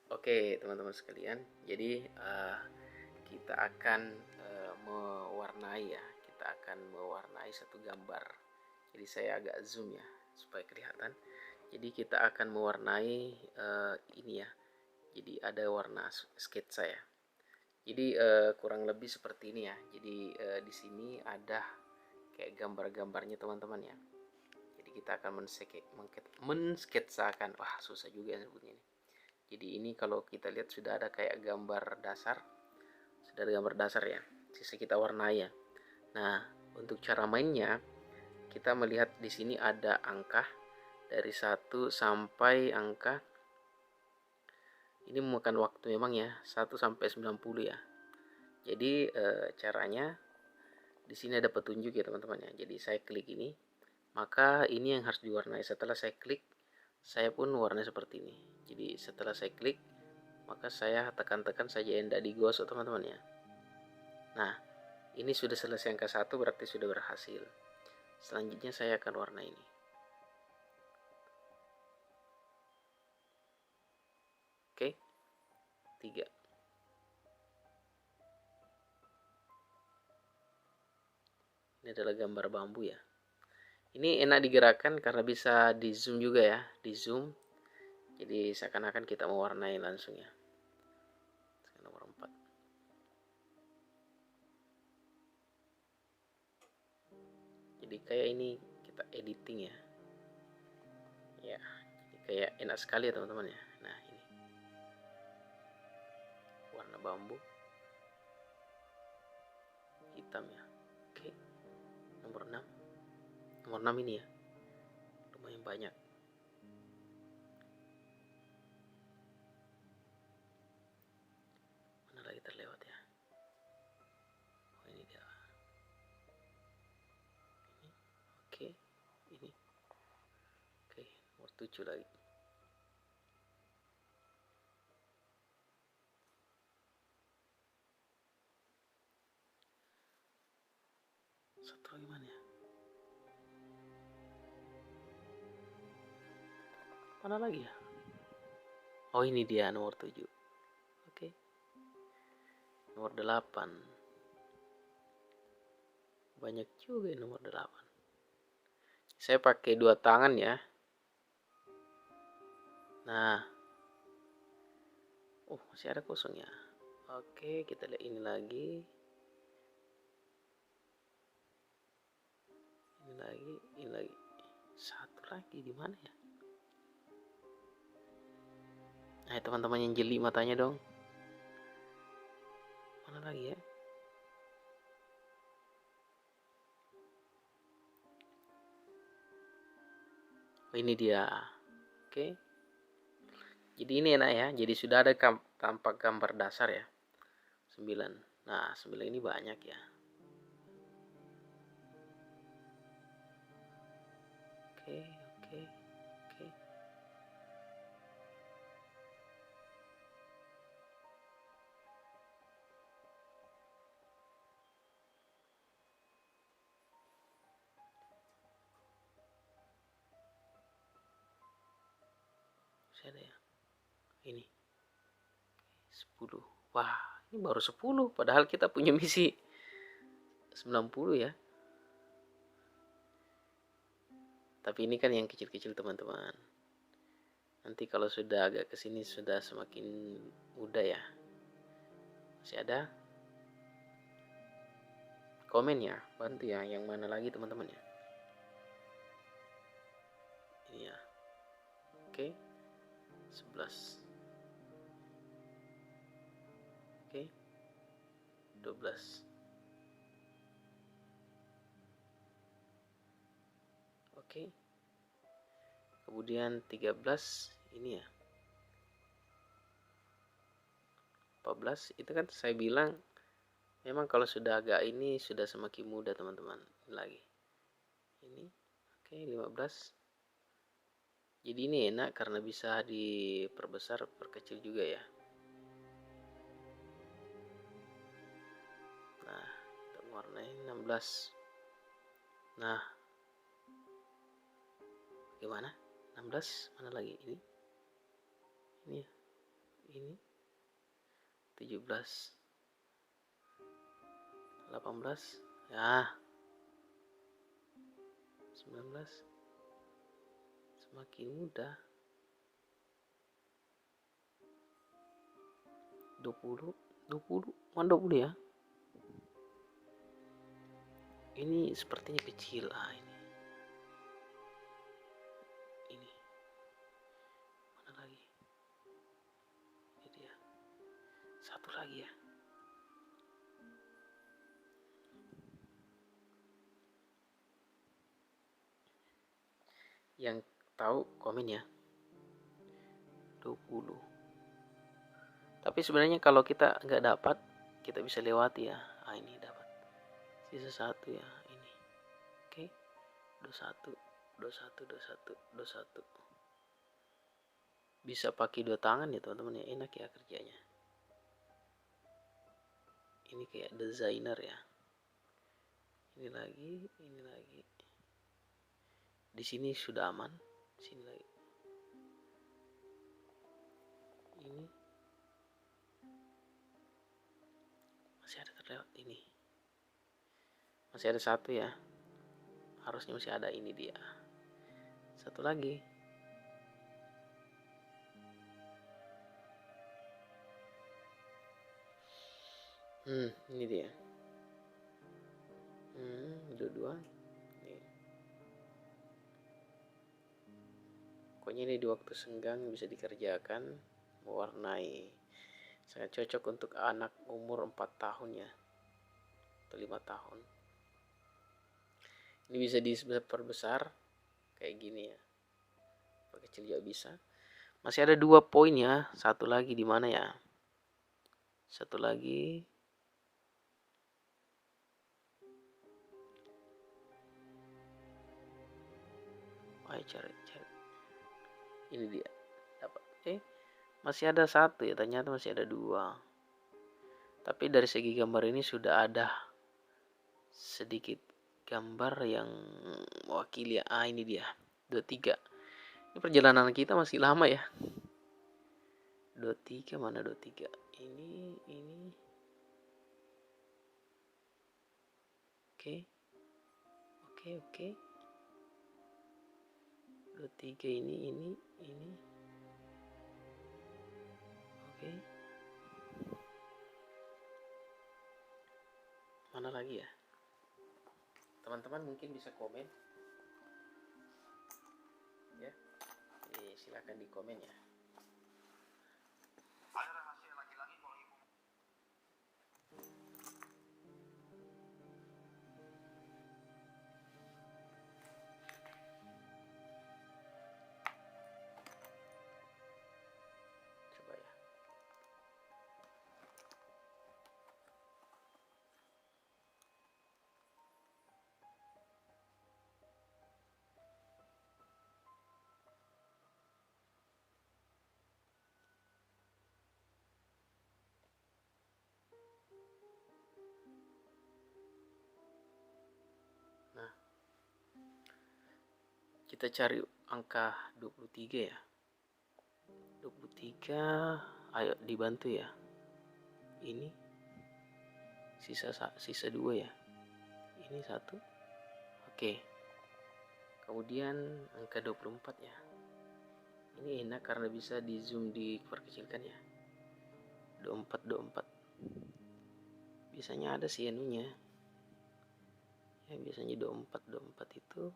Oke, teman-teman sekalian. Jadi kita akan mewarnai ya. Kita akan mewarnai satu gambar. Jadi saya agak zoom ya supaya kelihatan. Jadi kita akan mewarnai ini ya. Jadi ada warna sketsa ya. Jadi kurang lebih seperti ini ya. Jadi di sini ada kayak gambar-gambarnya teman-teman ya. Jadi kita akan mensketsakan. Wah, susah juga ya sebutnya ini. Jadi ini kalau kita lihat sudah ada kayak gambar dasar, sudah ada gambar dasar ya. Sisa kita warnai ya. Nah, untuk cara mainnya kita melihat di sini ada angka dari 1 sampai angka ini memakan waktu memang ya 1 sampai 90 ya. Jadi caranya di sini ada petunjuk ya teman-teman ya. Jadi saya klik ini, maka ini yang harus diwarnai. Setelah saya klik, saya pun warnai seperti ini. Jadi setelah saya klik, maka saya tekan-tekan saja yang tidak digosok teman-teman ya. Nah, ini sudah selesai angka 1 berarti sudah berhasil. Selanjutnya saya akan warna ini. Oke, 3. Ini adalah gambar bambu ya. Ini enak digerakkan karena bisa di zoom juga ya, di zoom. Jadi seakan-akan kita mewarnai langsung ya. Nomor 4. Jadi kayak ini kita editing ya. Ya, jadi kayak enak sekali ya teman-teman ya. Nah, ini warna bambu hitam ya. Oke, nomor 6. Nomor 6 ini ya. Lumayan banyak. Mana lagi terlewat ya? Oh, ini dia. Ini. Oke, ini. Oke, nomor 7 lagi. Satu lagi mana ya? Mana lagi ya? Oh, ini dia nomor 7. Oke. Nomor 8. Banyak juga nomor 8. Saya pakai 2 tangan ya. Nah. Masih ada kosong ya. Oke, kita lihat ini lagi. Ini lagi, ini lagi. Satu lagi di mana ya? Nah, teman-teman yang jeli matanya dong. Mana lagi ya? Oh, ini dia. Oke. Jadi ini enak ya. Jadi sudah ada tampak gambar dasar ya. 9. Nah, 9 ini banyak ya. Oke, oke, oke. Masih ada ya. Ini 10. Wah, ini baru 10. Padahal kita punya misi 90 ya. Tapi ini kan yang kecil-kecil teman-teman. Nanti kalau sudah agak kesini sudah semakin mudah ya. Masih ada? Komen ya, bantu ya. Yang mana lagi teman-teman ya? Ini ya. Oke. 11. Oke. 12. Oke. Kemudian 13 ini ya. 14 itu kan saya bilang memang kalau sudah agak ini sudah semakin mudah teman-teman. Ini lagi. Ini. Oke, 15. Jadi ini enak karena bisa diperbesar, perkecil juga ya. Nah, kita warnai 16. Nah, gimana? 16 mana lagi? Ini ya. ini 17, 18, ya 19, semakin mudah. 20, mana 20 ya? Ini sepertinya kecil. Ini mana lagi? Ini dia. Satu lagi ya. Yang tahu komen ya. 20. Tapi sebenarnya kalau kita nggak dapat, kita bisa lewati ya. Ini dapat. Sisa 1 ya, ini. Oke. 21, 21, 21, 21. Bisa pakai 2 tangan ya teman-teman ya, enak ya kerjanya. Ini kayak desainer ya. Ini lagi. Di sini sudah aman. Sini lagi. Ini masih ada terlewat ini. Masih ada 1 ya. Harusnya masih ada, ini dia. 1 lagi. Ini dia. 22. Nih. Pokoknya ini di waktu senggang bisa dikerjakan, mewarnai. Sangat cocok untuk anak umur 4 tahun ya, atau 5 tahun. Ini bisa diperbesar kayak gini ya. Perkecil juga bisa. Masih ada 2 poin ya. 1 lagi di mana ya? 1 lagi. Ayo cari. Ini dia. Dapat. Masih ada 1 ya. Ternyata masih ada 2. Tapi dari segi gambar ini sudah ada sedikit gambar yang mewakili. Ini dia. 23. Ini perjalanan kita masih lama ya. 23 mana 23? Ini. Oke. 23 ini. Oke. Mana lagi ya? Teman-teman mungkin bisa komen. Ya. Silakan di komen ya. Nah, kita cari angka 23 ya. 23, ayo dibantu ya. Ini sisa 2 ya. Ini 1. Oke. Kemudian angka 24 ya. Ini enak karena bisa di zoom, diperkecilkan ya. 24. Biasanya ada sih anunya. Ya biasanya 24 itu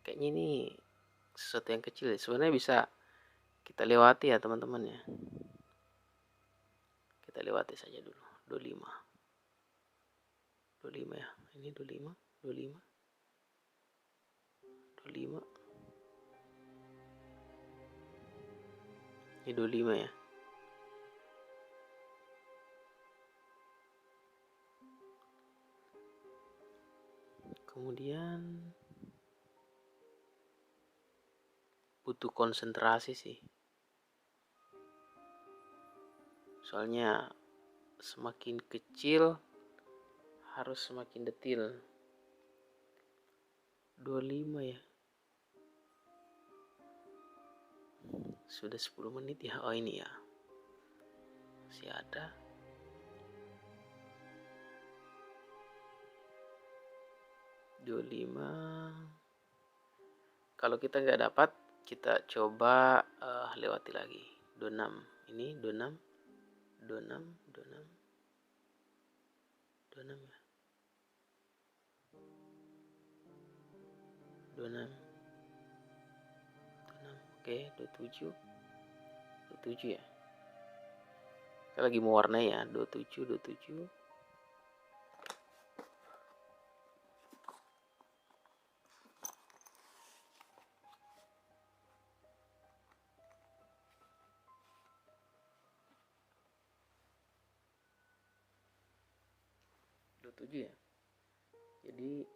kayaknya ini sesuatu yang kecil ya. Sebenarnya bisa kita lewati ya teman-teman ya. Kita lewati saja dulu. 25 ya. Ini 25. Ini 25 ya. Kemudian butuh konsentrasi sih. Soalnya semakin kecil harus semakin detail. 25 ya. Sudah 10 menit ya. Oh ini ya, masih ada. Dua lima. Kalau kita nggak dapat, kita coba lewati lagi. 26. Ini 26. 26. 26. 26 ya. 26. 26. Oke, 27. 27 ya. Kita lagi mau warnai ya. 27. 27. 27 ya. Jadi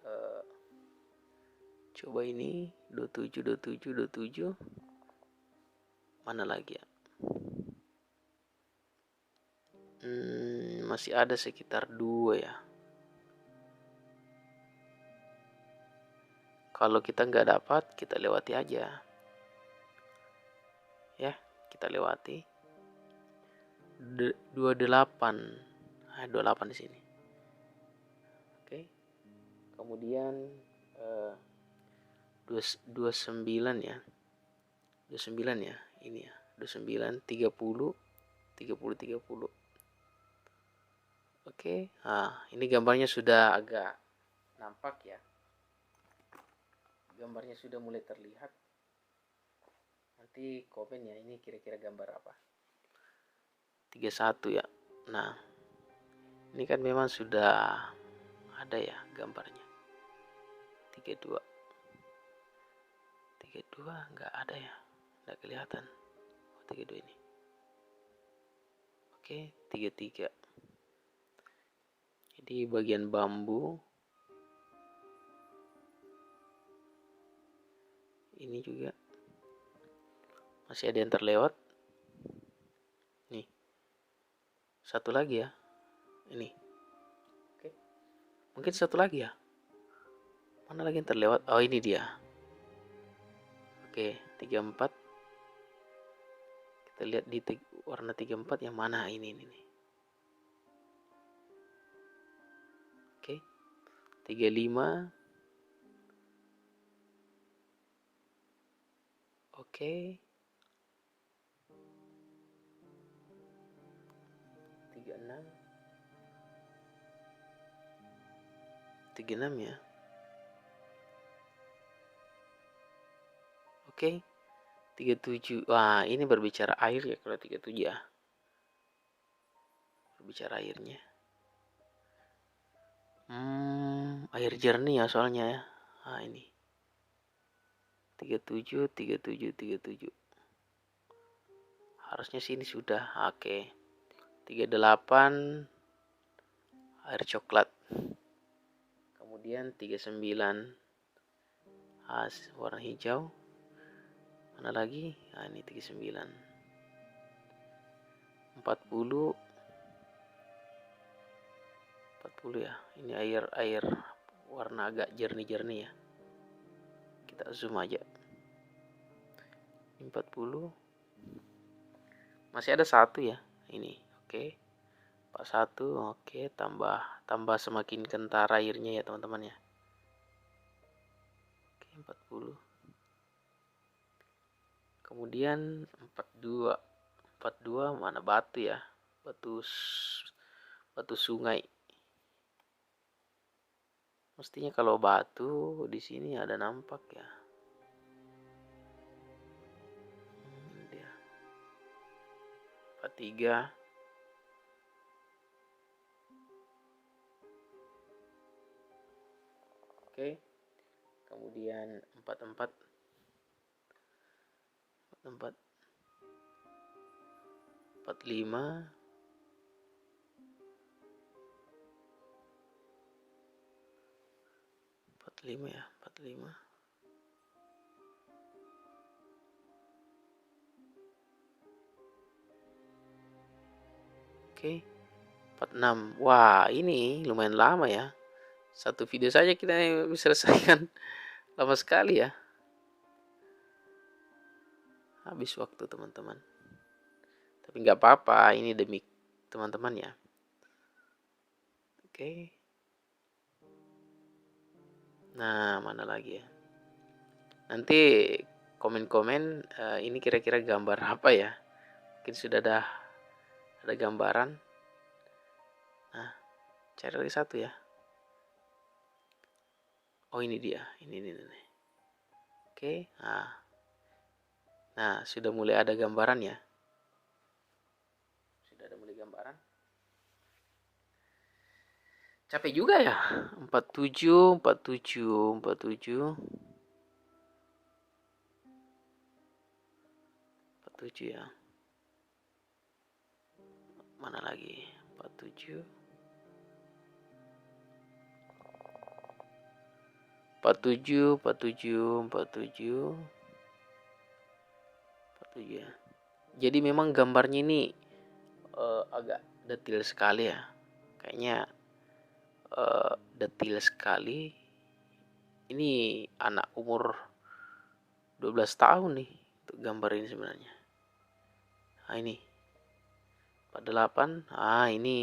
coba ini 27, 27, 27. Mana lagi ya? Masih ada sekitar 2 ya. Kalau kita nggak dapat, kita lewati aja. Ya, kita lewati. 28. 28 di sini. Oke. Kemudian 29 ya. 29 ya. Ini ya. 29, 30, 30, 30. Oke. Nah, ini gambarnya sudah agak nampak ya. Gambarnya sudah mulai terlihat. Nanti komen ya, ini kira-kira gambar apa. 31 ya. Nah, ini kan memang sudah ada ya gambarnya. 32. 32 nggak ada ya. Nggak kelihatan. Oh, 32 ini. Oke, 33. Jadi bagian bambu ini juga masih ada yang terlewat. Nih. Satu lagi ya. Ini. Oke. Mungkin satu lagi ya. Mana lagi yang terlewat? Oh, ini dia. Oke, 34. Kita lihat di warna 34 yang mana ini nih. Oke. 35. Oke. 36. 36 ya. Oke. 37. Wah, ini berbicara air ya kalau 37 ya. Berbicara airnya. Air jernih ya soalnya ya. Nah, ini. 37, 37, 37. Harusnya sini sudah. Oke. 38 air coklat. Kemudian 39 warna hijau. Mana lagi? Nah, ini 39. 40. 40 ya. Ini air warna agak jernih-jernih ya. Kita zoom aja. 40. Masih ada 1 ya. Ini. Oke. 41. Oke, tambah semakin kentara airnya ya, teman-teman ya. Oke, 40. Kemudian 42. 42 mana batu ya? Batu sungai. Mestinya kalau batu di sini ada nampak ya. Ini dia. 43. Oke. Kemudian 44. 44. 45. 45 ya, 45. Oke. 46. Wah, ini lumayan lama ya. Satu video saja kita bisa selesaikan lama sekali ya. Habis waktu teman-teman. Tapi nggak apa-apa, ini demi teman-teman ya. Oke. Nah, mana lagi ya? Nanti komen-komen ini kira-kira gambar apa ya? Mungkin sudah ada gambaran. Nah, cari lagi satu ya. Oh, ini dia. Ini. Oke. Nah, sudah mulai ada gambaran ya. Sudah ada mulai gambaran. Capek juga ya. 47 ya. Mana lagi? 47 ya. Jadi memang gambarnya ini agak detail sekali ya. Kayaknya detail sekali. Ini anak umur 12 tahun nih untuk gambar ini sebenarnya. Nah, ini 48. Ini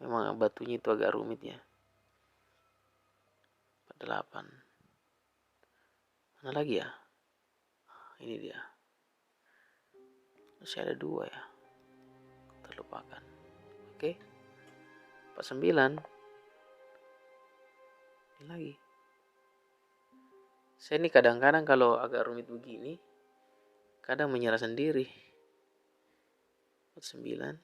memang batunya itu agak rumit ya. 48. Mana lagi ya? Ini dia. Masih ada 2 ya. Terlupakan. Oke. 49. Ini lagi. Saya ini kadang-kadang kalau agak rumit begini, kadang menyerah sendiri. 49.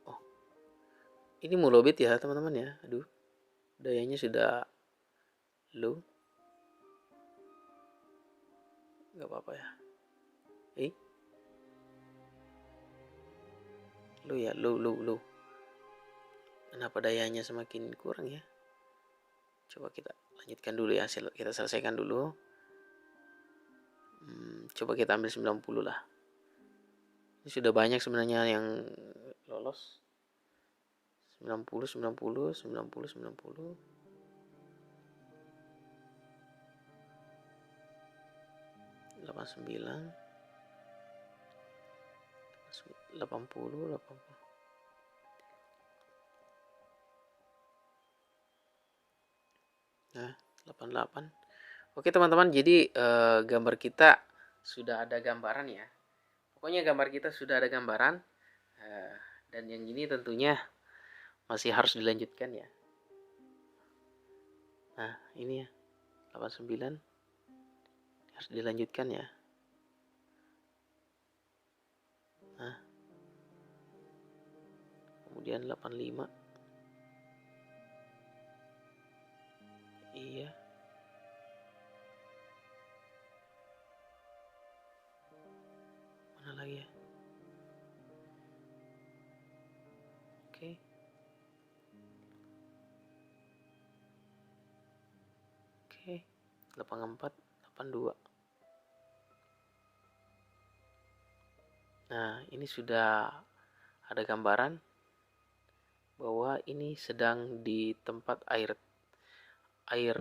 Oh, ini mulobit ya teman-teman ya. Aduh, dayanya sudah low. Gak apa-apa ya. Low. Kenapa dayanya semakin kurang ya? Coba kita lanjutkan dulu ya. Kita selesaikan dulu. Coba kita ambil 90 lah. Ini sudah banyak sebenarnya yang lolos. 90. 89. 80. Nah, 88. Oke teman-teman, jadi gambar kita sudah ada gambaran ya. Pokoknya gambar kita sudah ada gambaran. Dan yang ini tentunya masih harus dilanjutkan ya. Nah, ini ya. 89 harus dilanjutkan ya. Nah, kemudian 85. Iya. Mana lagi ya? Oke. Oke. 84, 82. Nah, ini sudah ada gambaran bahwa ini sedang di tempat air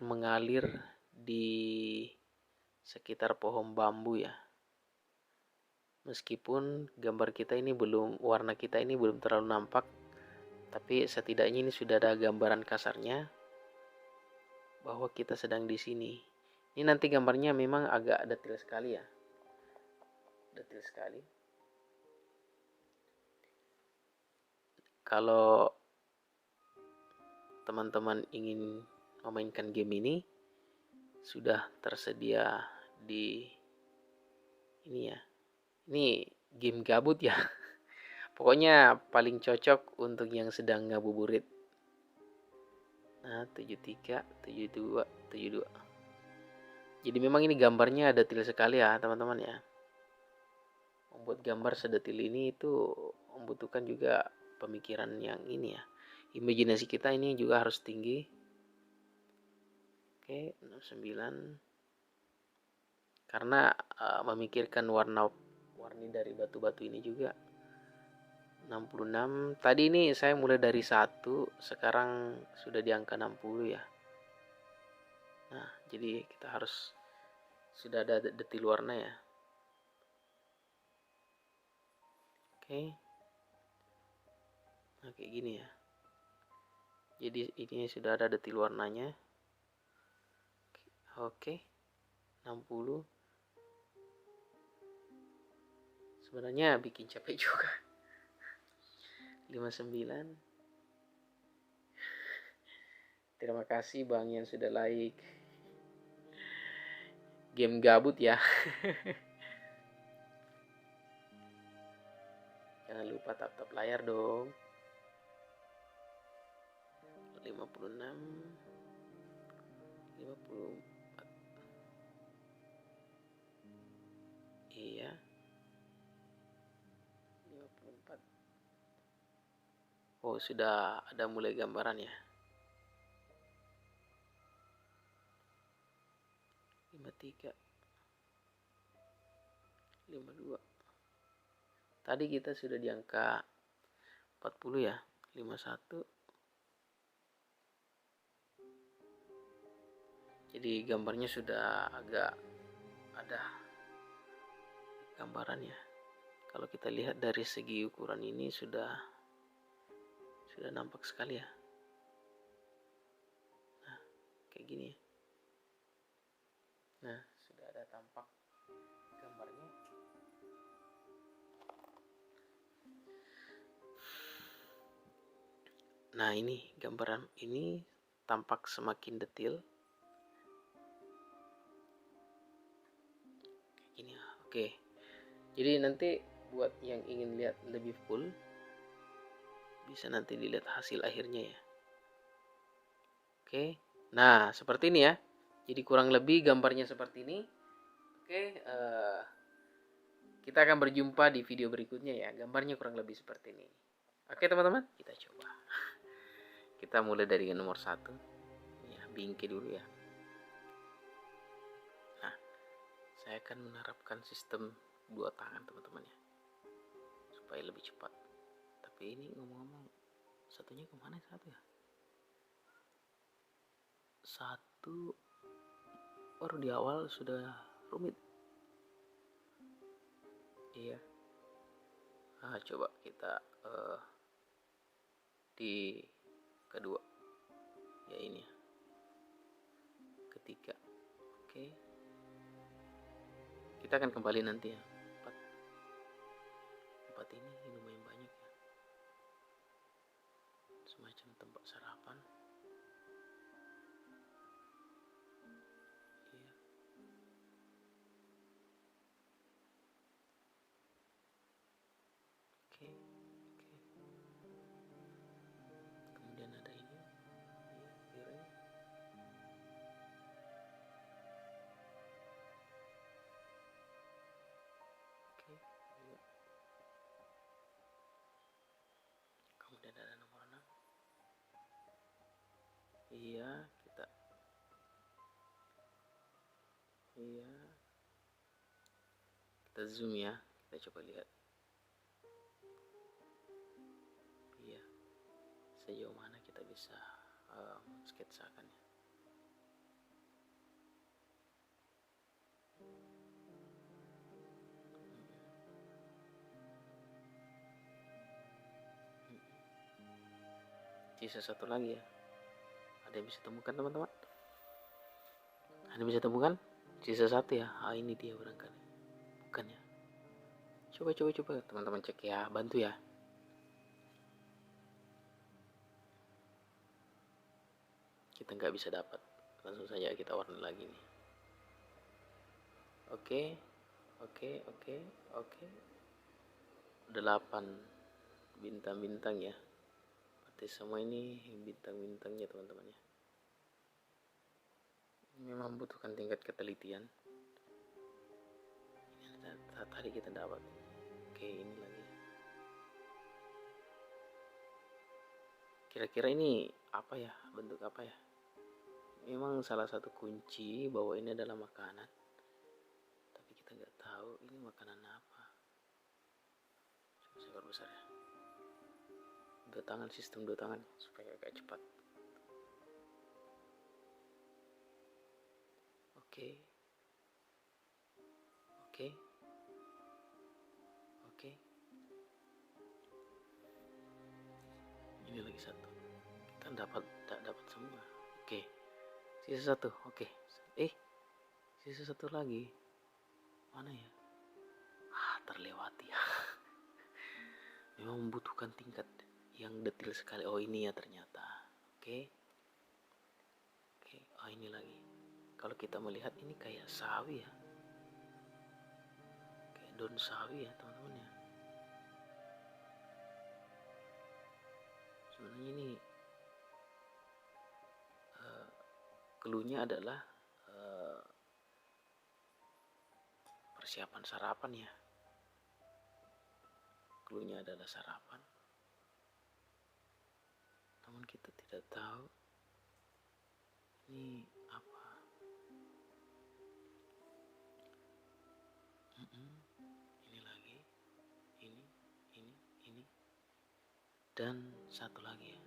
mengalir di sekitar pohon bambu ya. Meskipun gambar kita ini warna kita ini belum terlalu nampak, tapi setidaknya ini sudah ada gambaran kasarnya bahwa kita sedang di sini. Ini nanti gambarnya memang agak detail sekali ya. Detail sekali. Kalau teman-teman ingin memainkan game ini, sudah tersedia di ini ya. Ini game gabut ya. Pokoknya paling cocok untuk yang sedang ngabuburit. Nah, 73, 72. Jadi memang ini gambarnya detail sekali ya teman-teman ya. Membuat gambar sedetil ini itu membutuhkan juga pemikiran yang ini ya. Imajinasi kita ini juga harus tinggi. Oke, 69. Karena memikirkan warna-warni dari batu-batu ini juga. 66. Tadi ini saya mulai dari 1, sekarang sudah di angka 60 ya. Nah, jadi kita harus sudah ada detil warna ya. Oke. Nah, kayak gini ya. Jadi ini sudah ada detil warnanya. Oke. 60. Sebenarnya bikin capek juga. 59. Terima kasih Bang yang sudah like. Game gabut ya. Jangan lupa tap-tap layar dong. 56. 54. Iya. 54. Oh, sudah ada mulai gambaran ya. 53. 52. Tadi kita sudah di angka 40 ya. 51. Jadi gambarnya sudah agak ada gambarannya. Kalau kita lihat dari segi ukuran ini sudah nampak sekali ya. Nah, kayak gini ya. Nah, sudah ada tampak gambarnya. Nah, ini gambaran ini tampak semakin detail. Kayak gini ya. Oke. Jadi nanti buat yang ingin lihat lebih full, bisa nanti dilihat hasil akhirnya ya. Oke. Nah, seperti ini ya. Jadi kurang lebih gambarnya seperti ini. Oke, kita akan berjumpa di video berikutnya ya. Gambarnya kurang lebih seperti ini. Oke teman-teman, kita coba. Kita mulai dari nomor 1. Ya, bingkai dulu ya. Nah, saya akan menerapkan sistem 2 tangan teman-teman ya. Supaya lebih cepat. Tapi ini ngomong-ngomong, satunya kemana satu ya? 1 baru di awal sudah rumit. Iya. Nah, coba kita di kedua ya, ini ya, ketiga. Oke, kita akan kembali nanti ya. 4 ini lumayan banyak ya, semacam tempat sarapan. Iya. Oke. Kemudian ada ini ya, piring. Oke, iya. Kemudian ada nomor 6. Iya, kita zoom ya, kita coba lihat. Iya, sejauh mana kita bisa sketsakan ya. Sisa satu lagi ya. Ada yang bisa temukan teman-teman? Ada yang bisa temukan? Sisa 1 ya. Ah, ini dia barangkali. Bukan ya. Coba teman-teman cek ya, bantu ya. Kita nggak bisa dapat. Langsung saja kita warna lagi nih. Oke. 8 bintang-bintang ya. Berarti semua ini bintang-bintangnya teman-teman ya. Memang membutuhkan tingkat ketelitian. Ini tadi kita dapat. Oke, ini lagi. Kira-kira ini apa ya? Bentuk apa ya? Memang salah satu kunci bahwa ini adalah makanan. Tapi kita nggak tahu ini makanan apa. Coba saya perbesar ya. dua tangan, sistem dua tangan supaya agak cepat. Oke. Oke. Oke. Ini lagi satu. Kita tak dapat semua. Oke. Sisa satu. Oke. Sisa satu lagi. Mana ya? Terlewati. Memang membutuhkan tingkat yang detail sekali. Oh, ini ya ternyata. Oke. Oh, ini lagi. Kalau kita melihat ini kayak sawi ya. Kayak daun sawi ya, teman-teman ya. Sebenarnya ini cluenya adalah persiapan sarapan ya. Cluenya adalah sarapan. Namun kita tidak tahu ini apa. Ini lagi. Ini. Dan satu lagi ya.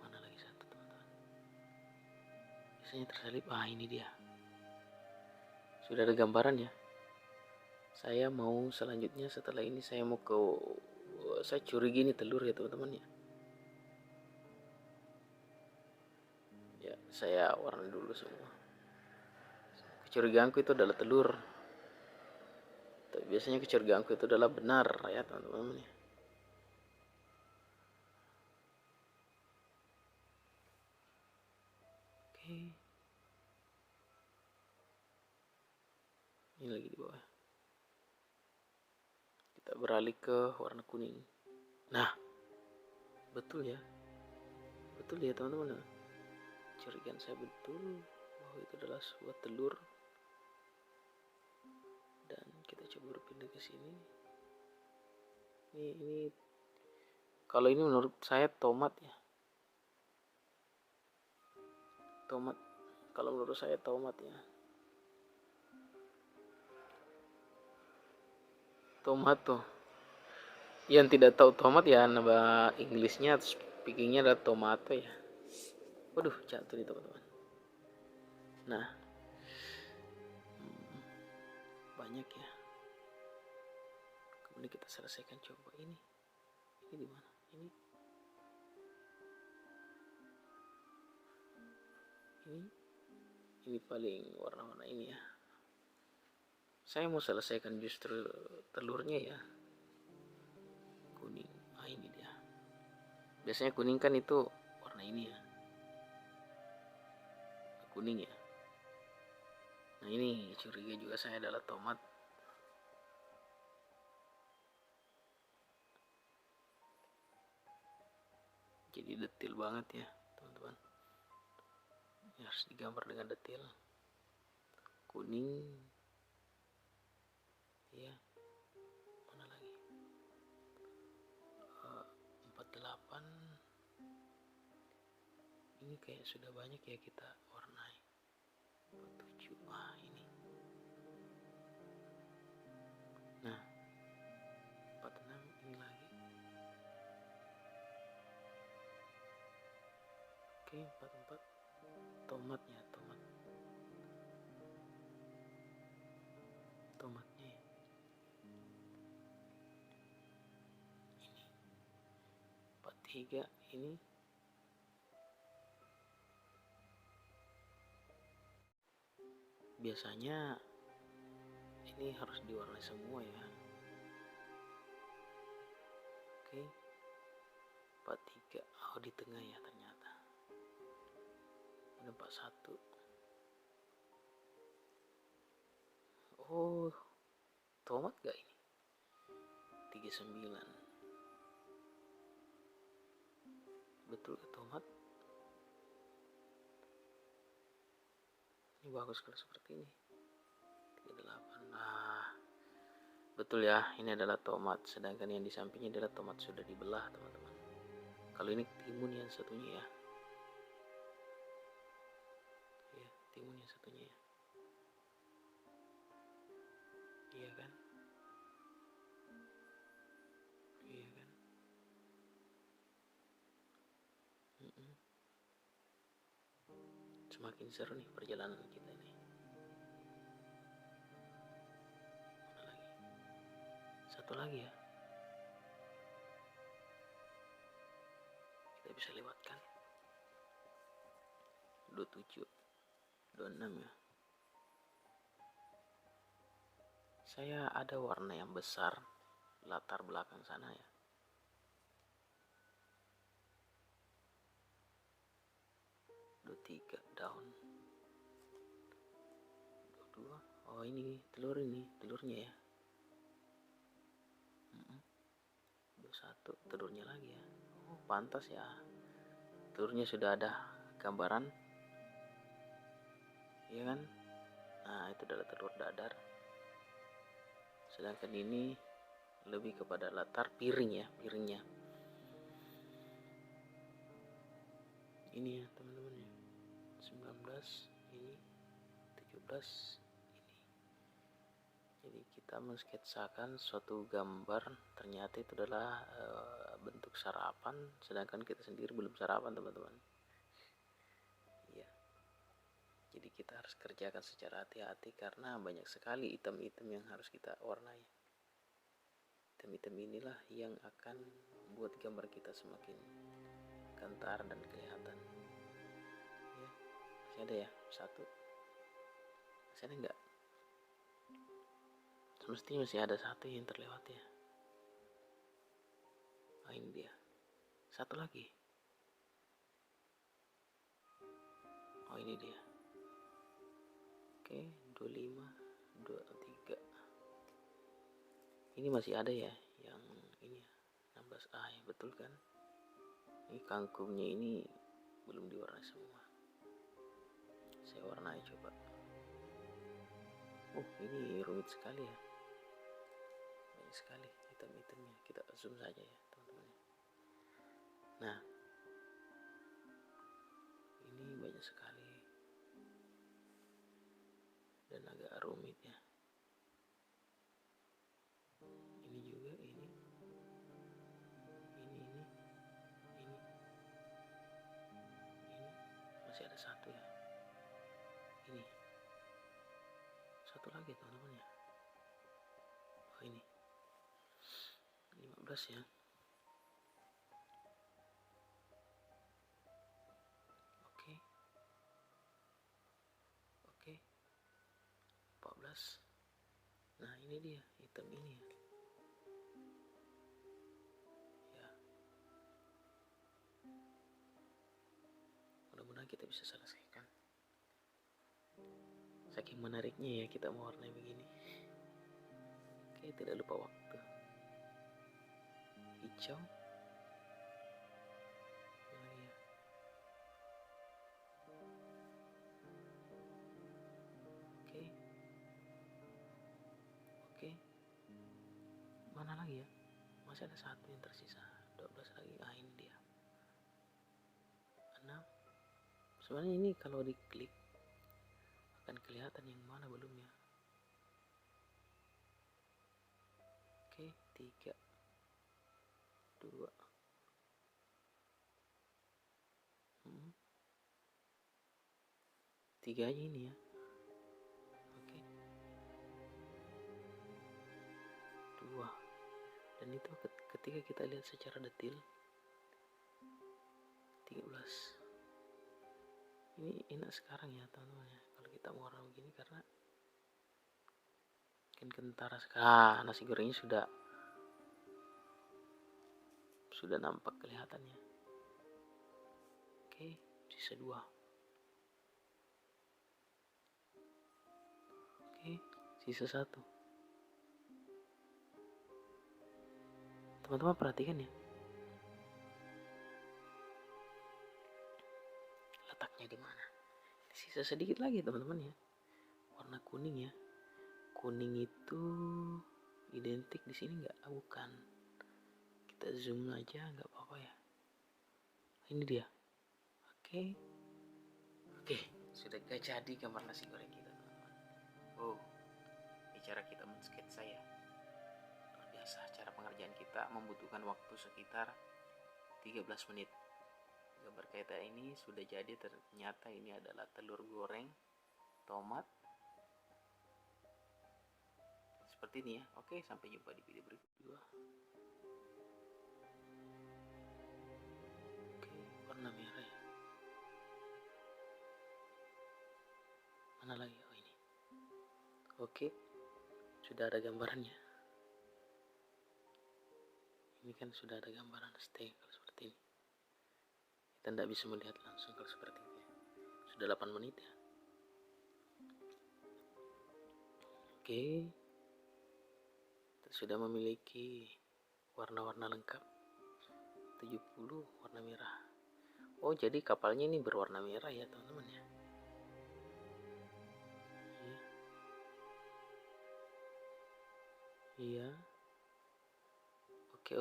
Mana lagi satu, teman-teman? Biasanya terselip. Ini dia. Sudah ada gambaran ya. Saya mau selanjutnya setelah ini saya curi gini telur ya, teman-teman ya. Ya, saya warna dulu semua. Kecurigaanku itu adalah telur. Tapi biasanya kecurigaanku itu adalah benar ya, teman-teman ya. Oke. Ini lagi di bawah. Kita beralih ke warna kuning. Nah, betul ya teman-teman. Curigaan saya betul bahwa itu adalah sebuah telur. Dan kita coba berpindah ke sini. Ini kalau ini menurut saya tomat ya. Kalau menurut saya tomat ya. Tomato. Yang tidak tahu tomat ya, nama Inggrisnya speakingnya adalah tomato ya. Waduh, jatuh nih teman-teman. Nah, banyak ya. Kemudian kita selesaikan coba ini. Ini di mana? Ini paling warna-warna ini ya. Saya mau selesaikan justru telurnya ya. Kuning. Ini dia. Biasanya kuning kan itu warna ini ya. Kuning ya. Nah, ini curiga juga saya adalah tomat. Jadi detail banget ya, teman-teman. Ini harus digambar dengan detail. Kuning. Ya. Mana lagi? 48. Ini kayak sudah banyak ya kita warnai. 47. Ini. Nah, 46 ini lagi. Oke, 44. Tomatnya. Ini 43 ini. Biasanya ini harus diwarnai semua ya. Oke. 43. Oh, di tengah ya ternyata. Ada 41. Oh, tomat gak ini? 39. Betul ke tomat? Ini bagus kalau seperti ini. 38. Nah, betul ya, ini adalah tomat. Sedangkan yang di sampingnya adalah tomat sudah dibelah, teman-teman. Kalau ini timun yang satunya ya. Ya, timun yang satunya ya. Iya kan? semakin seru nih perjalanan kita ini. Mana lagi? Satu lagi ya. Kita bisa lewatkan. 27, 26 ya. Saya ada warna yang besar latar belakang sana ya. Tiga daun. 22. Oh ini telurnya ya. 21 telurnya lagi ya. Oh pantas ya. Telurnya sudah ada gambaran. Iya kan? Nah itu adalah telur dadar. Sedangkan ini lebih kepada latar piring ya, piringnya. Ini ya teman-teman ya. 19 ini, 17 ini. Jadi kita mensketsakan suatu gambar, ternyata itu adalah bentuk sarapan, sedangkan kita sendiri belum sarapan teman-teman. Iya. Jadi kita harus kerjakan secara hati-hati karena banyak sekali item-item yang harus kita warnai. Item-item inilah yang akan membuat gambar kita semakin kentara dan kelihatan. Ya, masih ada ya, satu. Masih ada enggak? Semestinya masih ada satu yang terlewat ya. Oh ini dia. Satu lagi. Oh ini dia. Oke, 25, 23. Ini masih ada ya, yang ini ya, 16A ya, betul kan? Ini kangkungnya ini belum diwarnai semua. Saya warnai coba. Ini rumit sekali ya. Banyak sekali item-itemnya. Kita zoom saja ya teman-teman. Nah, ini banyak sekali dan agak rumit ya. Ini juga ini masih ada satu ya. Ini satu lagi teman-teman ya. Oh ini 15 ya. Oke 14. Nah ini dia item ini ya. Mudah-mudahan kita bisa selesaikan. Saking menariknya ya kita mewarnai begini. Oke, tidak lupa waktu. Hijau. Oke. Mana lagi ya? Masih ada satu yang tersisa. 12 lagi. Ah ini dia. 6. Sebenarnya ini kalau diklik akan kelihatan yang mana belum ya. Oke, 3, 2. 3 aja ini ya. Oke. 2. Dan itu ketika kita lihat secara detail 13. Ini enak sekarang ya teman-teman ya kalau kita mau warna begini karena makin kentara sekali. Nasi gorengnya sudah nampak kelihatannya. Oke, sisa 2. Oke, sisa 1. Teman-teman perhatikan ya. Letaknya di mana? Sisa sedikit lagi teman-teman ya. Warna kuning ya. Kuning itu identik di sini nggak? Bukan. Kita zoom aja nggak apa-apa ya. Ini dia. Oke, sudah gak jadi gambar nasi goreng kita teman-teman. Ini cara kita men-sketsa ya. Luar biasa, cara pengerjaan kita membutuhkan waktu sekitar 13 menit. Gambar kita ini sudah jadi, ternyata ini adalah telur goreng tomat seperti ini ya. Oke, sampai jumpa di video berikutnya. Oke, warna merah ya. Mana lagi? Oh, ini. Oke, sudah ada gambarannya. Ini kan sudah ada gambaran steak seperti ini. Kita tidak bisa melihat langsung kalau seperti ini. Sudah 8 menit ya. Oke, kita sudah memiliki warna-warna lengkap. 70 warna merah. Oh, jadi kapalnya ini berwarna merah ya teman-teman ya. Iya. Oke.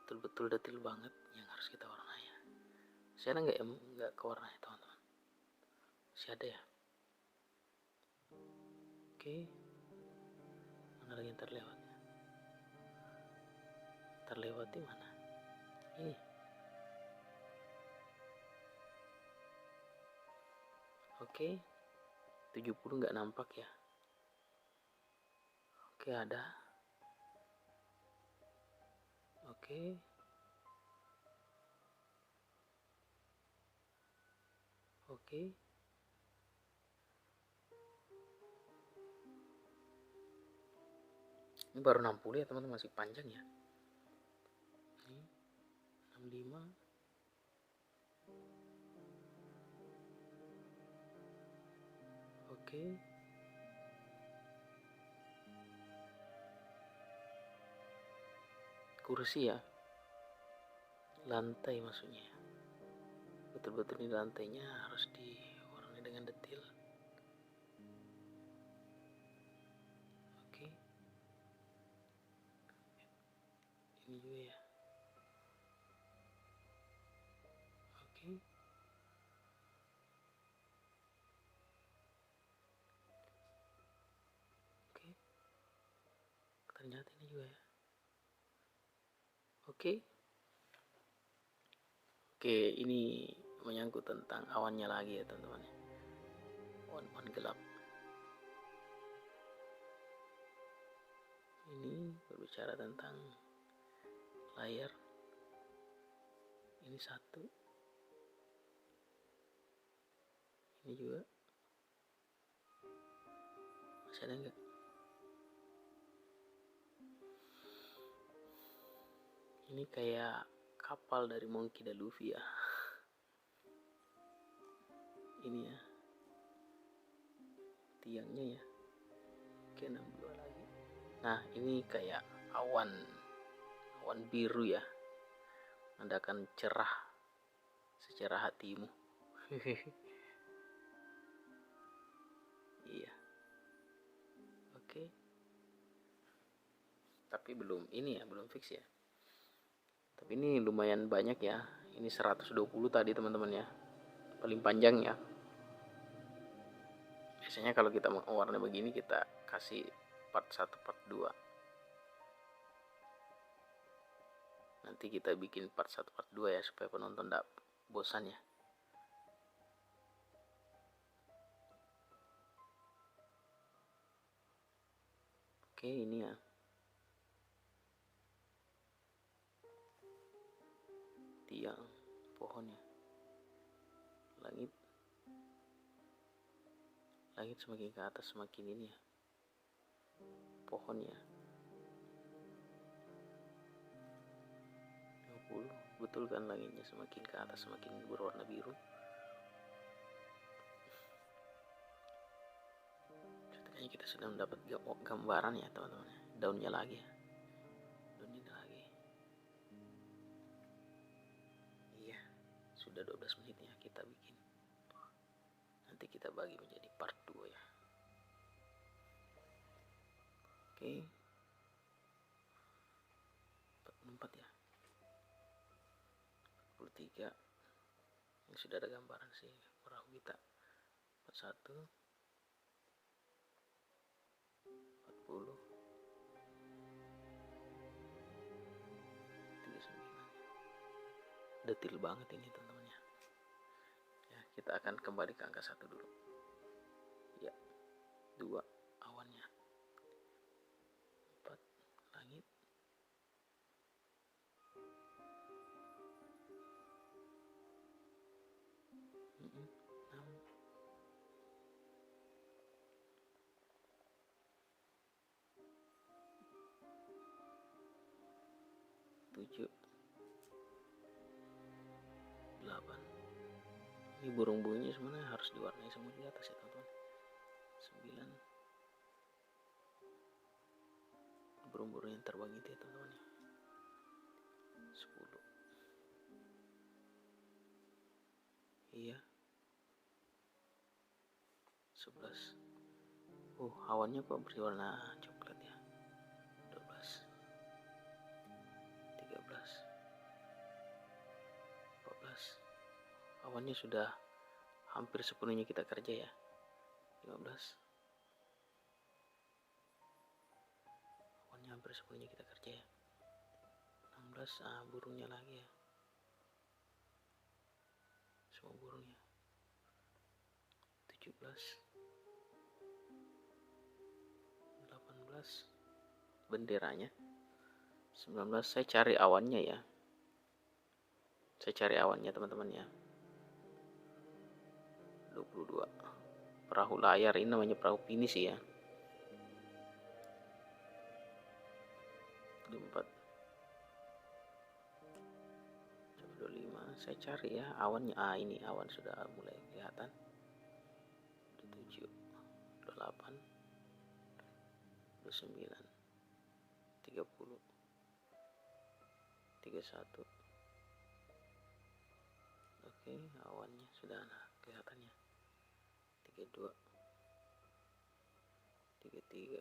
Betul-betul detail banget yang harus kita warnai ya. Saya nggak ke warna ya teman-teman. Masih ada ya. Oke. Mana lagi yang terlewat? Terlewati mana? Ini. Oke. 70 nggak nampak ya. Oke, ada. Oke. Ini baru 60 ya teman-teman, masih panjang ya. Ini 65. Oke. Kursi ya. Lantai maksudnya. Betul-betul ini lantainya harus diwarnai dengan detail. Oke. Ini juga ya. Oke. Oke. Ternyata ini juga ya. Oke. Oke, ini menyangkut tentang awannya lagi ya teman-teman. Awan gelap. Ini berbicara tentang layar. Ini satu. Ini juga. Masih ada enggak? Ini kayak kapal dari Monkey D. Luffy ya. Ini ya. Tiangnya ya. Oke, 62 lagi. Nah, ini kayak awan biru ya. Menandakan cerah secerah hatimu. Iya. Oke. Tapi belum ini ya, belum fix ya. Tapi ini lumayan banyak ya. Ini 120 tadi teman-teman ya. Paling panjang ya. Biasanya kalau kita mau warna begini kita kasih part 1, part 2. Nanti kita bikin part 1, part 2 ya, supaya penonton tidak bosan ya. Oke, ini ya. Tiang, pohonnya. Langit semakin ke atas semakin ini ya. Pohonnya. 50. Betul kan, langitnya semakin ke atas semakin berwarna biru. Kayaknya kita sudah mendapat gambaran ya teman-teman. Daunnya lagi ya. Daunnya lagi. Iya, sudah 12 menit ya kita bikin. Nanti kita bagi menjadi part 2 ya. Oke. 44 ya. 43. Ini sudah ada gambaran sih perahu kita. 41. 40. 39. detil banget ini teman-teman ya. Kita akan kembali ke angka 1 dulu ya. 2 awannya, 4 langit, 6, 7, 8. Ini burung bunyi sebenarnya harus diwarnai semua di atas ya teman-teman. 9, burung-burung yang terbang itu ya teman-teman. 10, iya, 11. Awannya kok berwarna coklat ya. 12, 13, 14. Awannya sudah hampir sepenuhnya kita kerja ya. 15. Awannya hampir sepenuhnya kita kerja ya. 16. Burungnya lagi ya. Semua burungnya. 17, 18. Benderanya. 19. Saya cari awannya ya. Saya cari awannya teman-teman ya. 22. Perahu layar, ini namanya perahu finish ya. 24, 25. Saya cari ya awannya. Ini awan sudah mulai kelihatan. 27, 28, 29, 30, 31. Oke, awannya sudah kelihatannya. 32, 33,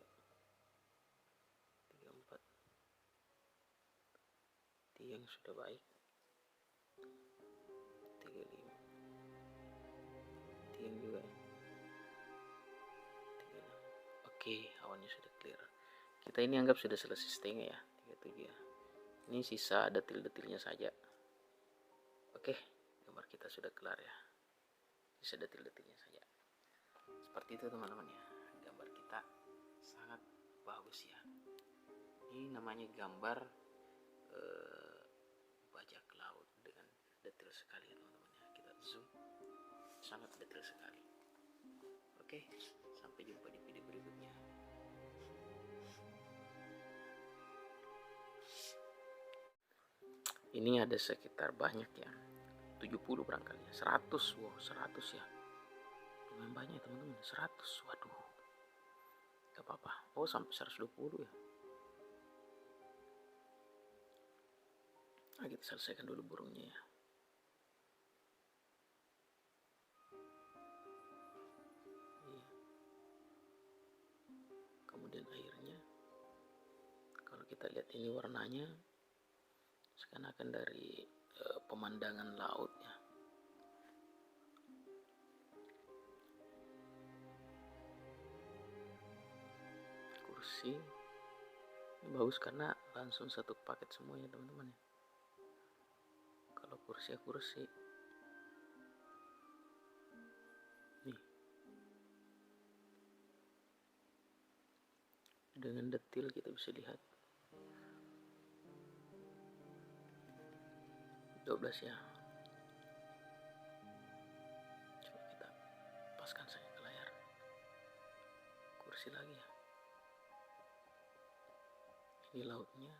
34. Tiang sudah baik. 35. Tiang juga ya. 36. Oke, awannya sudah clear. Kita ini anggap sudah selesai setengah ya. 37 ya. Ini sisa detil-detilnya saja. Oke, gambar kita sudah kelar ya. Sisa detil-detilnya saja. Seperti itu teman-teman ya. Gambar kita sangat bagus ya. Ini namanya gambar bajak laut dengan detail sekali ya teman-teman ya. Kita zoom, sangat detail sekali. Oke, sampai jumpa di video berikutnya. Ini ada sekitar banyak ya, 70 barangkali, 100. 100 ya, lumayan banyak teman-teman. 100, waduh, gak apa-apa. Sampai 120 ya. Kita selesaikan dulu burungnya ya. Kemudian airnya, kalau kita lihat ini warnanya seakan-akan dari pemandangan laut ya. Kursi ini bagus karena langsung satu paket semuanya teman-teman ya. Kalau kursi ya kursi nih, dengan detil kita bisa lihat. 12 ya. Coba kita paskan saja ke layar. Kursi lagi ya. Ini lautnya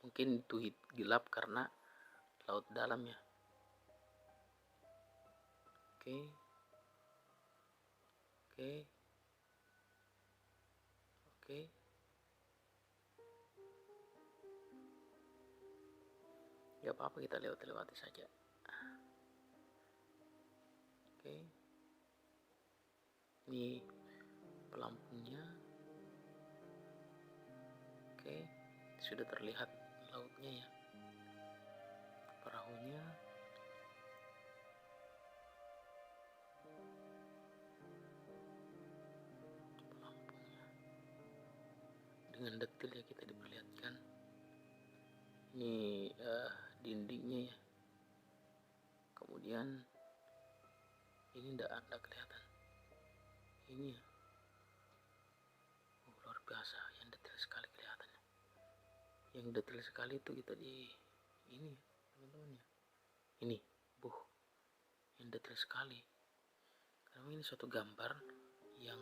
mungkin itu gelap karena laut dalam ya. Oke, gak apa-apa, kita lewati saja. Oke, ini pelampungnya. Oke, sudah terlihat lautnya ya. Perahunya, pelampungnya dengan detail ya kita diperlihatkan. Ini dindingnya ya. Kemudian ini enggak kelihatan. Ini ya. Luar biasa, yang detail sekali kelihatannya. Yang detail sekali itu kita di ini ya, teman-teman ya. Ini, yang detail sekali. Karena ini suatu gambar yang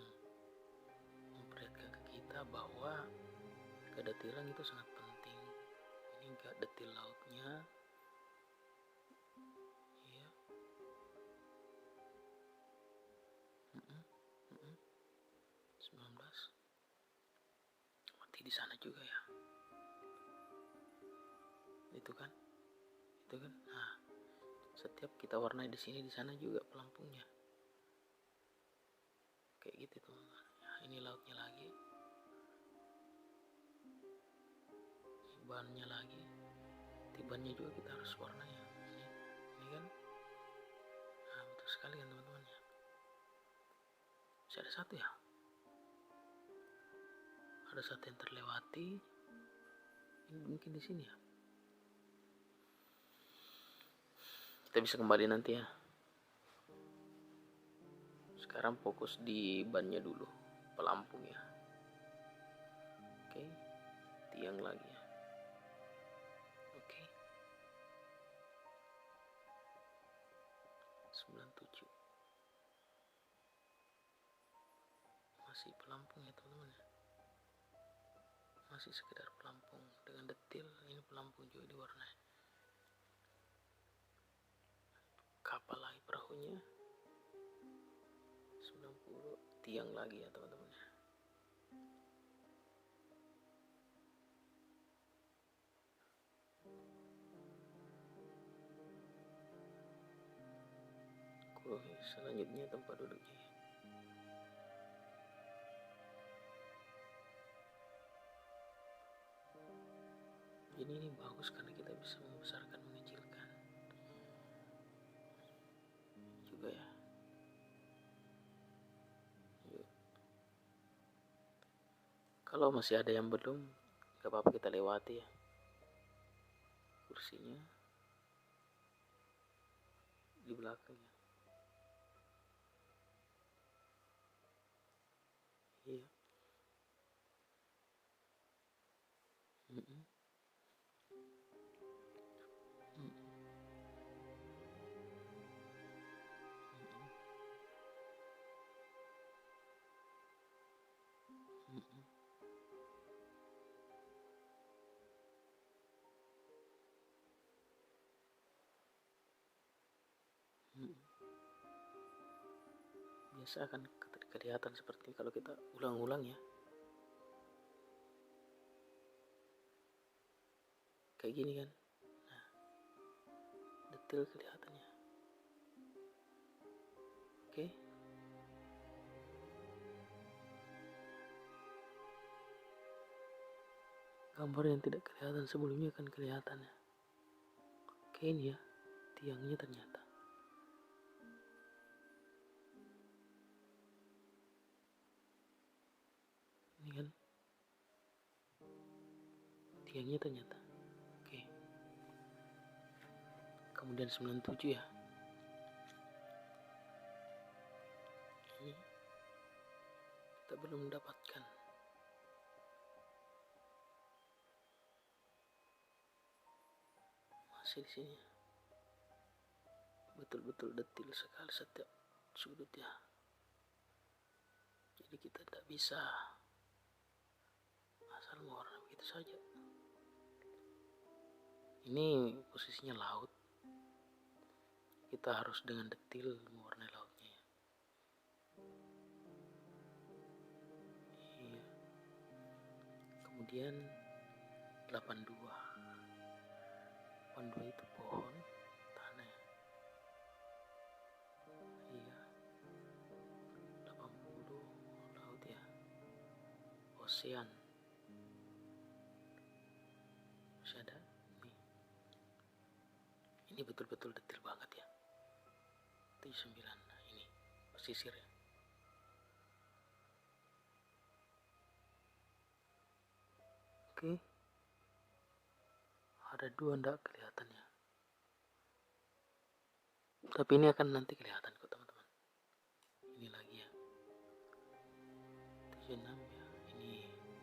memperlihatkan ke kita bahwa kedetailan itu sangat penting. Ini enggak detail lautnya. Iya. 19. Mati di sana juga ya. Itu kan. Nah, setiap kita warnai di sini, di sana juga pelampungnya. Kayak gitu teman-teman. Nah, ini lautnya lagi. Ini bannya lagi. Tibannya juga kita harus warnai ya. Ini kan. Nah, betul sekali kan teman-teman ya. Masih ada satu ya. Ada satu yang terlewati. Ini mungkin di sini ya. Kita bisa kembali nanti ya. Sekarang fokus di bannya dulu, pelampung ya. Oke, tiang lagi ya. Oke. 97. Masih pelampung ya teman-teman ya. Masih sekedar pelampung dengan detail. Ini pelampung juga diwarnai. Kapal lagi perahunya. 90. Tiang lagi ya teman-teman ya. Selanjutnya tempat duduknya. Jadi ini bagus karena kita bisa membesarkan, mengecilkan juga ya. Yuk. Kalau masih ada yang belum, gak apa-apa, kita lewati ya. Kursinya di belakangnya. Iya. Biasa akan kelihatan seperti kalau kita ulang-ulang ya. Kayak gini kan. Nah, detail kelihatannya. Oke. Gambar yang tidak kelihatan sebelumnya kan kelihatan ya. Oke, ini ya, tiangnya ternyata. Ini kan tiangnya ternyata. Oke. Kemudian 97 ya. Ini kita belum mendapatkan. Masih di sini. Betul-betul detail sekali setiap sudut ya. Jadi kita tidak bisa asal mewarna begitu saja. Ini posisinya laut. Kita harus dengan detail mewarnai lautnya ya. Iya. Kemudian 82. 82 itu pohon, tanah ya. Iya. 80 laut ya. Ocean. Masih ada nih. Ini betul-betul detail banget ya. 79. Nah, ini pesisir ya. Oke. Ada dua ndak kelihatannya. Tapi ini akan nanti kelihatan kok teman-teman. Ini lagi ya, 76 ya. Ini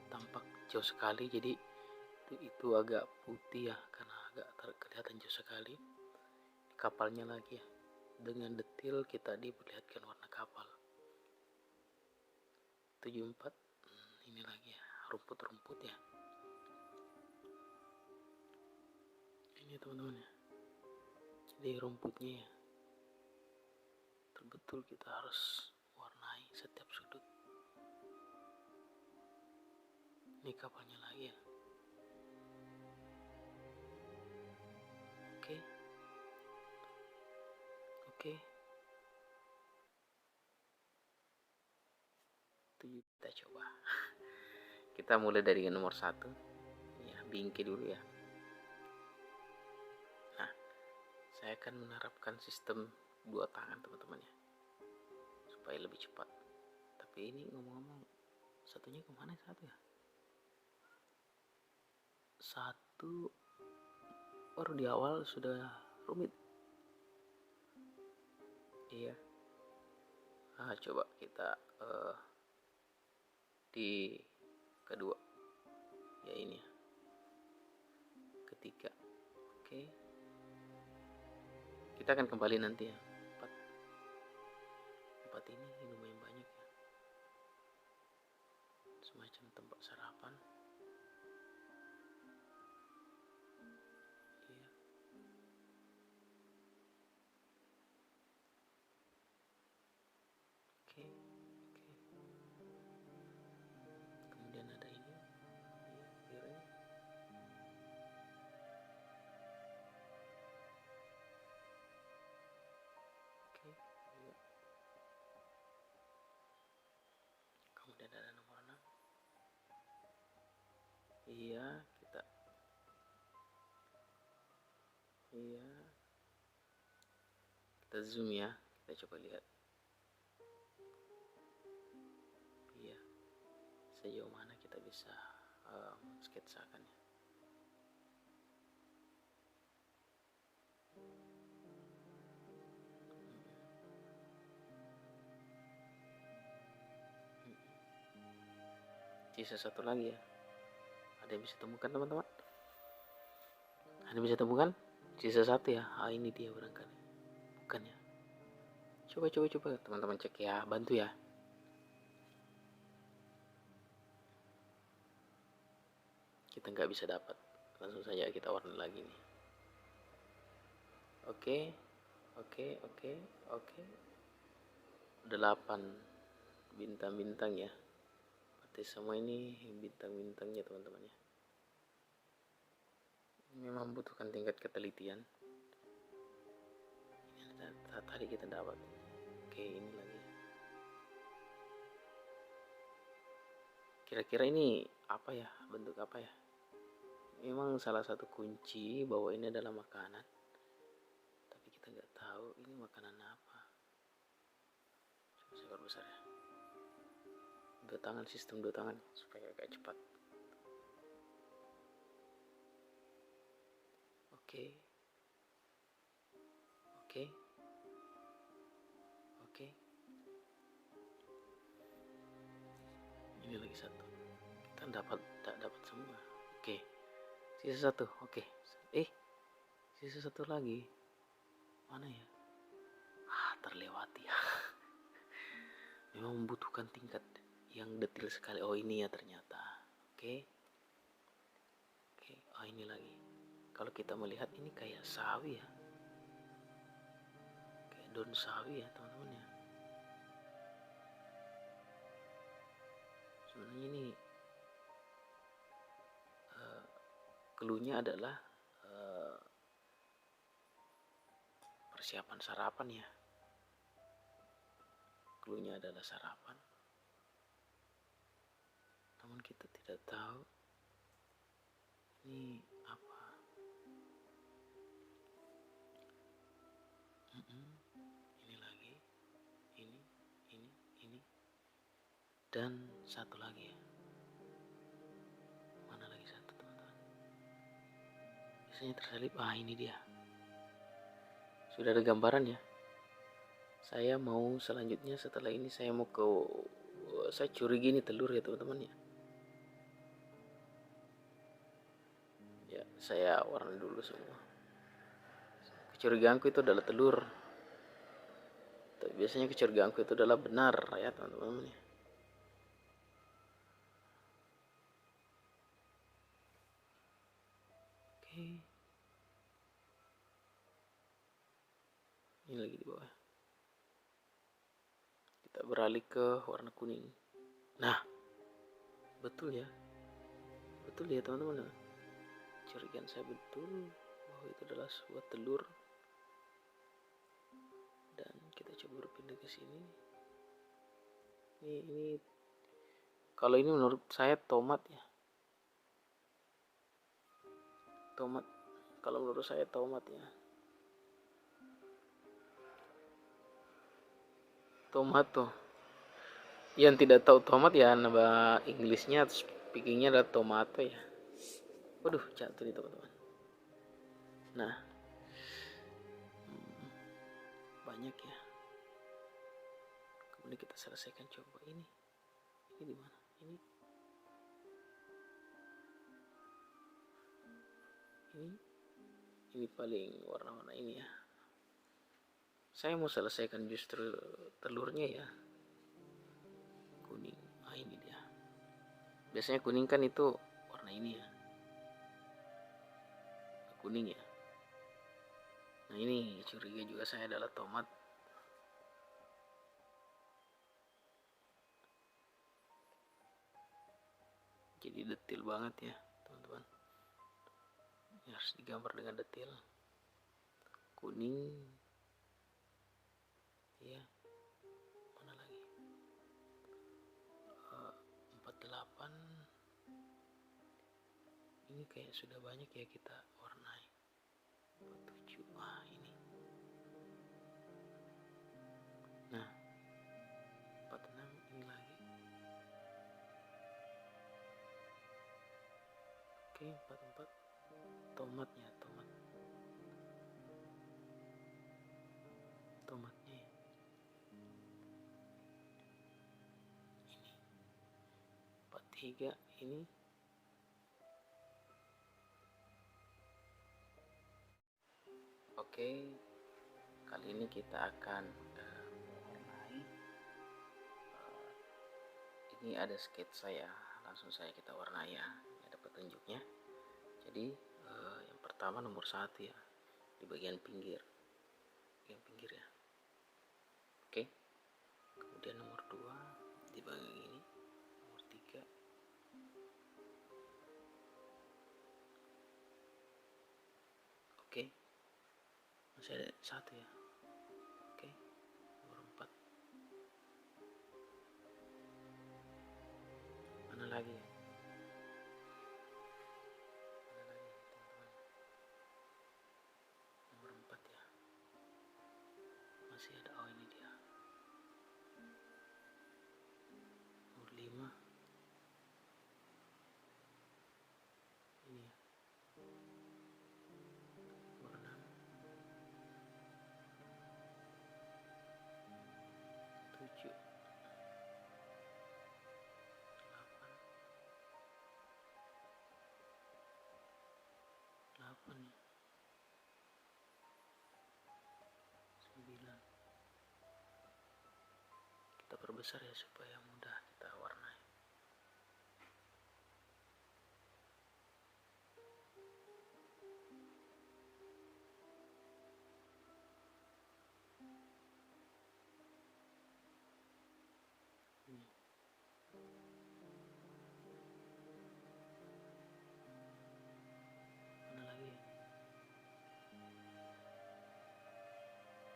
tampak jauh sekali, jadi itu agak putih ya, karena agak kelihatan jauh sekali. Kapalnya lagi ya, dengan detail kita diperlihatkan warna kapal. 74. Ini lagi ya, rumput-rumput ya. Ini teman-teman ya, jadi rumputnya ya, betul kita harus warnai setiap sudut. Ini kapalnya lagi ya. Oke. Itu kita coba. Kita mulai dari nomor 1 ya, bingkai dulu ya. Nah, saya akan menerapkan sistem 2 tangan teman-teman ya, supaya lebih cepat. Tapi ini ngomong-ngomong, satunya kemana satu ya? Satu baru di awal sudah rumit. Iya. Coba kita di kedua ya, ini ya, ketiga. Oke, kita akan kembali nanti ya. 4 ini lumayan banyak ya, semacam tempat sarapan. Iya. Oke. Kemudian ada ini ya, piring. Oke, iya. Kemudian ada nomor 6. Iya, kita zoom ya, kita coba lihat. Iya, sejauh mana kita bisa sketsakan ya. Sisa satu lagi ya, ada yang bisa temukan teman-teman? Ada yang bisa temukan? Sisa satu ya. Ini dia barangkali, bukan ya? Coba teman-teman cek ya, bantu ya. Kita nggak bisa dapat, langsung saja kita warna lagi nih. Oke. 8 bintang-bintang ya, berarti semua ini bintang-bintangnya teman-teman ya. Memang membutuhkan tingkat ketelitian. Ini tadi kita dapat. Oke, ini lagi. Kira-kira ini apa ya, bentuk apa ya? Memang salah satu kunci bahwa ini adalah makanan, tapi kita nggak tahu ini makanan apa. Coba saya perbesar ya. 2 tangan, sistem 2 tangan supaya agak cepat. Oke. Ini lagi satu. Kita dapat semua. Oke. Sisa satu. Oke. Sisa satu lagi. Mana ya? Terlewati. Memang membutuhkan tingkat yang detail sekali. Oh, ini ya ternyata. Oke. Oh, ini lagi. Kalau kita melihat ini kayak sawi ya. Kayak daun sawi ya, teman-teman ya. Sebenarnya ini cluenya adalah persiapan sarapan ya. Cluenya adalah sarapan. Namun kita tidak tahu ini apa. Ini lagi. Ini. Dan satu lagi ya. Mana lagi satu, teman-teman? Biasanya terselip. Ini dia. Sudah ada gambaran ya. Saya mau selanjutnya setelah ini saya mau ke, saya curi gini telur ya teman-teman ya. Ya, saya warna dulu semua. Kecurigaanku itu adalah telur. Tapi biasanya kecurigaanku itu adalah benar ya teman-teman ya. Oke. Ini lagi di bawah. Kita beralih ke warna kuning. Nah, betul ya. Betul ya teman-teman. Curigaan saya betul bahwa itu adalah sebuah telur. Dan kita coba berpindah ke sini. Ini kalau ini menurut saya tomat ya. Tomat. Kalau menurut saya tomat ya. Tomato. Yang tidak tahu tomat ya nama Inggrisnya atau speakingnya adalah tomato ya. Waduh, jatuh nih teman-teman. Nah, banyak ya. Kemudian kita selesaikan coba ini. Ini di mana? Ini paling warna-warna ini ya. Saya mau selesaikan justru telurnya ya. Kuning. Ah, ini dia. Biasanya kuning kan itu warna ini ya. Kuning ya. Nah, ini curiga juga saya adalah tomat. Jadi detail banget ya teman-teman. Ini harus digambar dengan detail. Kuning ya, mana lagi 48. Ini kayak sudah banyak ya kita warnai. 47. Wah, ini nah 46. Ini lagi. Oke, 44. Tomatnya ini 43. Ini oke, kali ini kita akan mewarnai. Ini ada sketsa ya, langsung saya kita warnai ya. Ini ada petunjuknya. Jadi yang pertama nomor 1 ya, di bagian pinggir ya. Oke, kemudian nomor 2 di bagian ini, nomor 3. Oke, masih ada 1 ya. Oke, nomor 4. Mana lagi ya? Teman-teman? Nomor 4 ya. Masih ada, oh ini dia. Nomor 5. Ini ya. Nomor 6. 7. 8 ya. 9. Kita perbesar ya supaya mudah kita warnai. Ini. Mana lagi ya?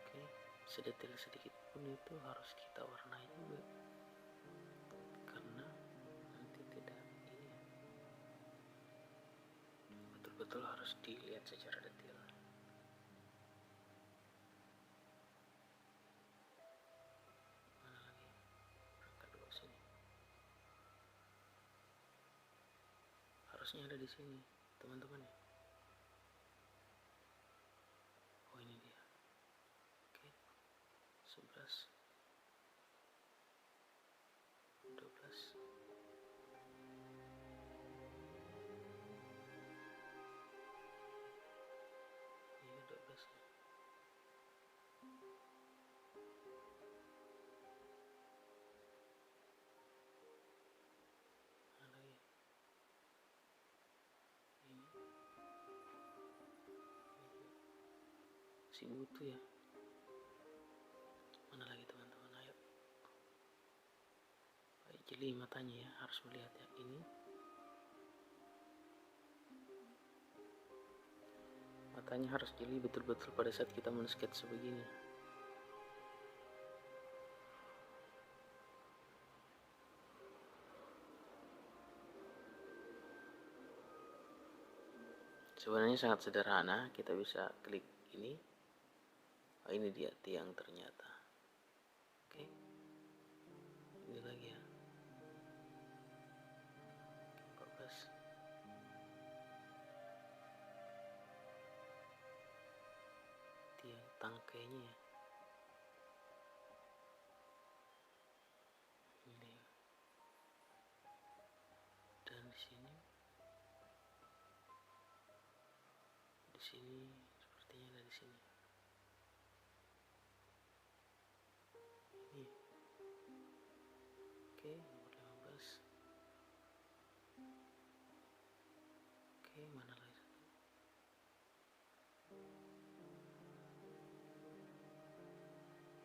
Oke, sedetil sedikit pun itu harus kita warnai juga, karena nanti tidak ini betul-betul harus dilihat secara detail. Mana lagi? Angka 2 sini. Harusnya ada di sini, teman-teman ya. Oh, ini dia. Oke. 11, 12, ini 12 ya. Mana lagi? Ini si butuh ya. Mana lagi teman-teman, ayo. Baik, jeli matanya ya, harus melihat ya. Ini matanya harus jeli betul-betul pada saat kita men-sketsa begini. Sebenarnya sangat sederhana, kita bisa klik ini. Oh, ini dia tiang ternyata. Oke, ini lagi ya. 14. Tiang tangkainya ya. Ini. Dan di sini sepertinya ada di sini. Ini. Oke, nomor 15. Oke, mana lagi satu?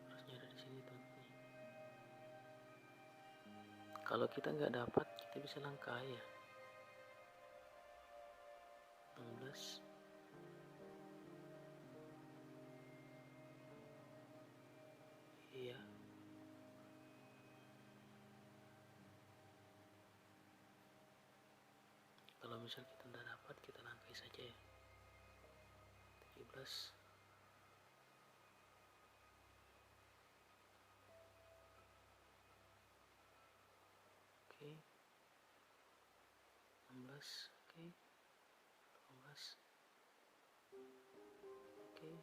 Harusnya ada di sini teman-teman. Kalau kita nggak dapat, kita bisa langkah ya. 16. Iya. Kalau misal kita tidak dapat, kita langkai saja ya. 17. Oke. 16. Oke. 18. Oke.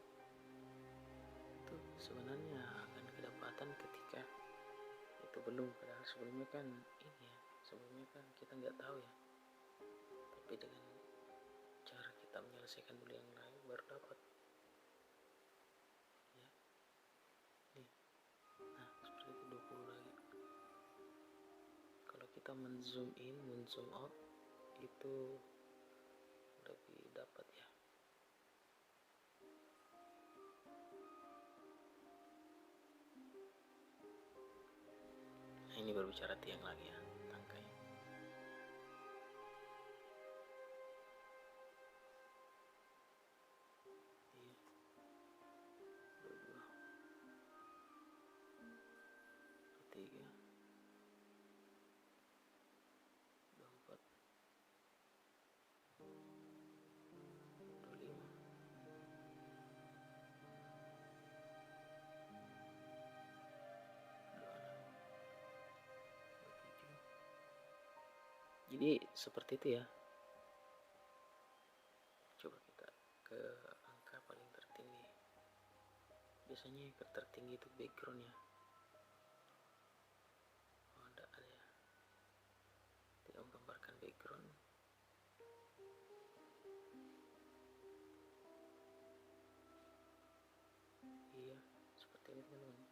Itu sebenarnya akan kedapatan ketika itu belum, padahal sebelumnya kan ini ya. Sebelumnya kan kita nggak tahu ya. Tapi dengan cara kita menyelesaikan dulu yang lain baru dapat ya. Nih. Nah, seperti itu 20 lagi. Kalau kita men-zoom in, men-zoom out itu lebih dapat ya. Nah, ini berbicara tiang lagi ya, tangkai. Iya. 22, 23, 24, 25, 26, 27. Jadi seperti itu ya. Coba kita ke angka paling tertinggi. Biasanya yang tertinggi itu background ya. Oh, enggak ada ya. Tidak menggambarkan background. Iya, seperti ini teman-teman.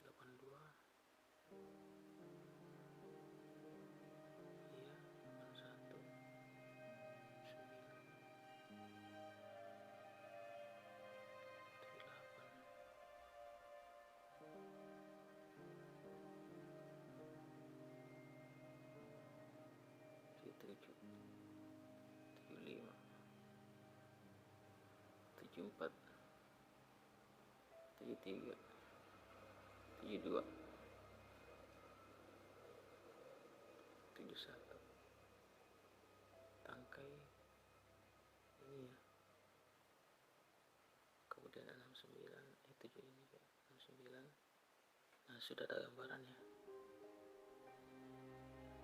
82. Iya, 81. 7, 75, 74, 73, 72, 71. Tangkai ini ya. Kemudian 69, 7 ini ya. 69. Nah, sudah ada gambarannya.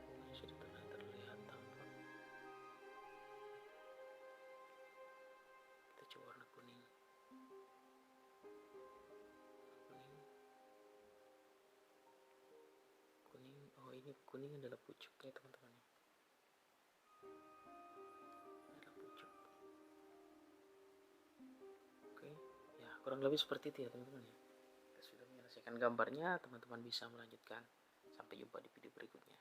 Ini sudah terlihat tampak. Kita coba warna kuning. ini kuning adalah pucuk ya teman-teman. Adalah pucuk. Oke, ya kurang lebih seperti itu ya teman-teman ya. Kita sudah menyelesaikan gambarnya, teman-teman bisa melanjutkan. Sampai jumpa di video berikutnya.